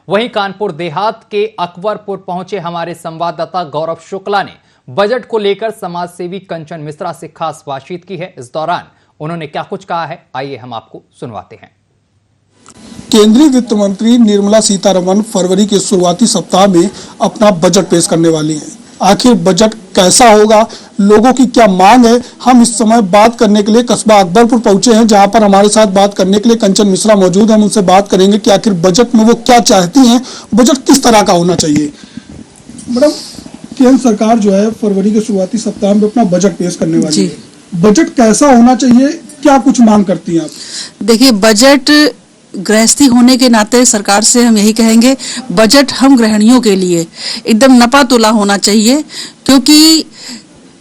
वहीं कानपुर देहात के अकबरपुर पहुंचे हमारे संवाददाता गौरव शुक्ला ने बजट को लेकर समाजसेवी कंचन मिश्रा से खास बातचीत की है। इस दौरान उन्होंने क्या कुछ कहा है, आइए हम आपको सुनवाते हैं। केंद्रीय वित्त मंत्री निर्मला सीतारमण फरवरी के शुरुआती सप्ताह में अपना बजट पेश करने वाली हैं। आखिर बजट कैसा होगा, लोगों की क्या मांग है, हम इस समय बात करने के लिए कस्बा अकबरपुर पहुंचे हैं, जहां पर हमारे साथ बात करने के लिए कंचन मिश्रा मौजूद हैं। हम उनसे बात करेंगे कि आखिर बजट में वो क्या चाहती हैं, बजट किस तरह का होना चाहिए। मैडम, केंद्र सरकार जो है फरवरी के शुरुआती सप्ताह में अपना बजट पेश करने वाली है, बजट कैसा होना चाहिए, क्या कुछ मांग करती हैं आप? देखिए, बजट गृहस्थी होने के नाते सरकार से हम यही कहेंगे, बजट हम गृहिणियों के लिए एकदम नपा तुला होना चाहिए, क्योंकि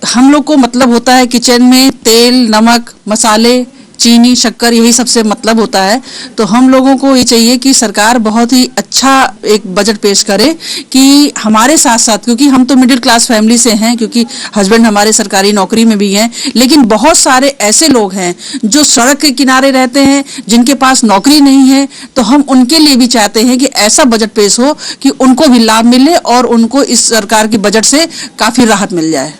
हम लोग को मतलब होता है किचन में तेल, नमक, मसाले, चीनी, शक्कर, यही सबसे मतलब होता है। तो हम लोगों को ये चाहिए कि सरकार बहुत ही अच्छा एक बजट पेश करे कि हमारे साथ साथ, क्योंकि हम तो मिडिल क्लास फैमिली से हैं, क्योंकि हस्बैंड हमारे सरकारी नौकरी में भी हैं, लेकिन बहुत सारे ऐसे लोग हैं जो सड़क के किनारे रहते हैं, जिनके पास नौकरी नहीं है। तो हम उनके लिए भी चाहते हैं कि ऐसा बजट पेश हो कि उनको भी लाभ मिले और उनको इस सरकार की बजट से काफी राहत मिल जाए।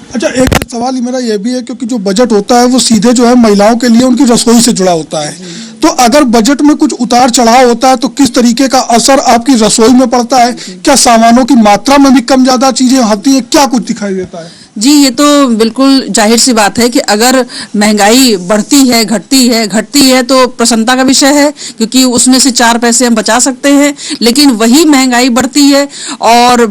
अच्छा, एक सवाल ही मेरा ये भी है, क्योंकि जो बजट होता है वो सीधे जो है महिलाओं के लिए उनकी रसोई से जुड़ा होता है। तो अगर बजट में कुछ उतार चढ़ाव होता है तो किस तरीके का असर आपकी रसोई में पड़ता है? क्या सामानों की मात्रा में भी कम ज्यादा चीजें होती है, क्या कुछ दिखाई देता है? जी, ये तो बिल्कुल जाहिर सी बात है कि अगर महंगाई बढ़ती है, घटती है तो प्रसन्नता का विषय है, क्योंकि उसमें से 4 पैसे हम बचा सकते हैं। लेकिन वही महंगाई बढ़ती है और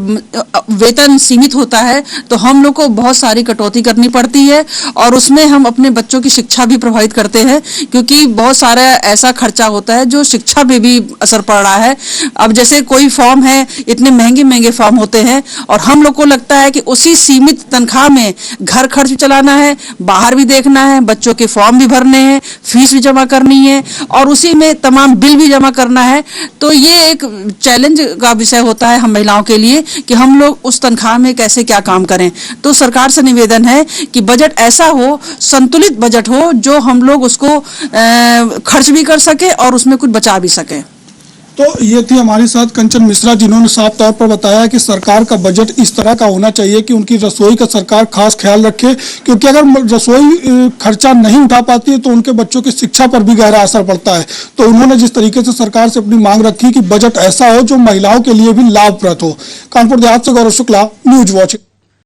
वेतन सीमित होता है तो हम लोग को बहुत सारी कटौती करनी पड़ती है, और उसमें हम अपने बच्चों की शिक्षा भी प्रभावित करते हैं, क्योंकि बहुत सारा ऐसा खर्चा होता है जो शिक्षा पे भी असर पड़ रहा है। अब जैसे कोई फॉर्म है, इतने महंगे महंगे फॉर्म होते हैं, और हम लोग को लगता है कि उसी सीमित तनख्वाह में घर खर्च भी चलाना है, बाहर भी देखना है, बच्चों के फॉर्म भी भरने हैं, फीस भी जमा करनी है, और उसी में तमाम बिल भी जमा करना है। तो ये एक चैलेंज का विषय होता है हम महिलाओं के लिए कि हम लोग उस तनख्वाह में कैसे क्या काम करें। तो सरकार से निवेदन है कि बजट ऐसा हो, संतुलित बजट हो, जो हम लोग उसको खर्च भी कर सके और उसमें कुछ बचा भी सके। तो ये थी हमारे साथ कंचन मिश्रा, जिन्होंने साफ तौर पर बताया कि सरकार का बजट इस तरह का होना चाहिए कि उनकी रसोई का सरकार खास ख्याल रखे, क्योंकि अगर रसोई खर्चा नहीं उठा पाती है तो उनके बच्चों की शिक्षा पर भी गहरा असर पड़ता है। तो उन्होंने जिस तरीके से सरकार से अपनी मांग रखी कि बजट ऐसा हो जो महिलाओं के लिए भी लाभप्रद हो। कानपुर देहात से गौरव शुक्ला, न्यूज वॉच।